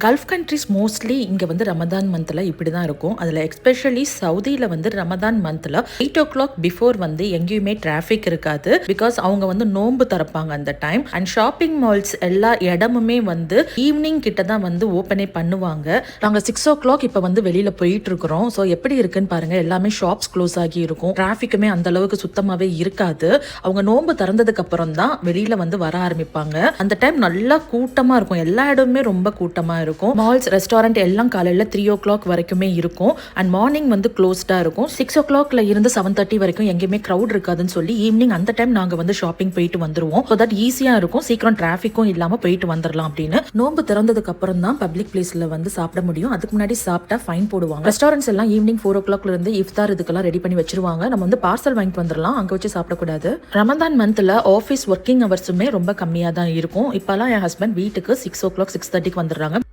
Gulf countries mostly இங்கே வந்து ரமதான் மந்தில் இப்படி தான் இருக்கும். அதில் எஸ்பெஷலி சவுதியில் வந்து ரமதான் மந்தில் 8 o'clock பிஃபோர் வந்து எங்கேயுமே டிராஃபிக் இருக்காது. பிகாஸ் அவங்க வந்து நோன்பு திறப்பாங்க அந்த டைம். அண்ட் ஷாப்பிங் மால்ஸ் எல்லா இடமுமே வந்து ஈவினிங் கிட்ட தான் வந்து ஓப்பனே பண்ணுவாங்க. நாங்கள் 6 o'clock இப்போ வந்து வெளியில் போயிட்டு இருக்கிறோம். ஸோ எப்படி இருக்குன்னு பாருங்க. எல்லாமே ஷாப்ஸ் க்ளோஸ் ஆகி இருக்கும். டிராஃபிக்குமே அந்த அளவுக்கு சுத்தமாகவே இருக்காது. அவங்க நோன்பு திறந்ததுக்கு அப்புறம் தான் வெளியில் வந்து வர ஆரம்பிப்பாங்க. அந்த டைம் நல்லா கூட்டமாக இருக்கும். எல்லா இடமுமே ரொம்ப கூட்டமாக இருக்கும். மால்ஸ், ரெஸ்டாரண்ட் எல்லாம் காலையில் 3 o'clock வரைக்குமே இருக்கும். அண்ட் மார்னிங் வந்து க்ளோஸ்டா இருக்கும். 6 o'clockல இருந்து 7:30 வரைக்கும் எங்கேயுமே க்ரௌட் இருக்காதுன்னு சொல்லி ஈவினிங் அந்த டைம் நாங்க வந்து ஷாப்பிங் போயிட்டு வந்துருவோம். ஸோ தட் ஈஸியா இருக்கும். சீக்கிரம் டிராஃபிக்கும் இல்லாம போயிட்டு வந்துடலாம் அப்படின்னு. நோன்பு திறந்ததுக்கு அப்புறம் தான் பப்ளிக் பிளேஸ்ல வந்து சாப்பிட முடியும். அதுக்கு முன்னாடி சாப்பிட்டா ஃபைன் போடுவாங்க. ரெஸ்டாரண்ட்ஸ் எல்லாம் ஈவினிங் 4 o'clockல இருந்து இஃப்தார் இதுக்கெல்லாம் ரெடி பண்ணி வச்சிருவாங்க. நம்ம வந்து பார்சல் வாங்கிட்டு வந்துடலாம். அங்க வச்சு சாப்பிடக்கூடாது. ரமதான் மந்த்ல ஆஃபீஸ் ஒர்க்கிங் ஹவர்ஸுமே ரொம்ப கம்மியா தான் இருக்கும். இப்பெல்லாம் என் ஹஸ்பண்ட் வீட்டுக்கு 6 o'clock 6:30 வந்துடுறாங்க.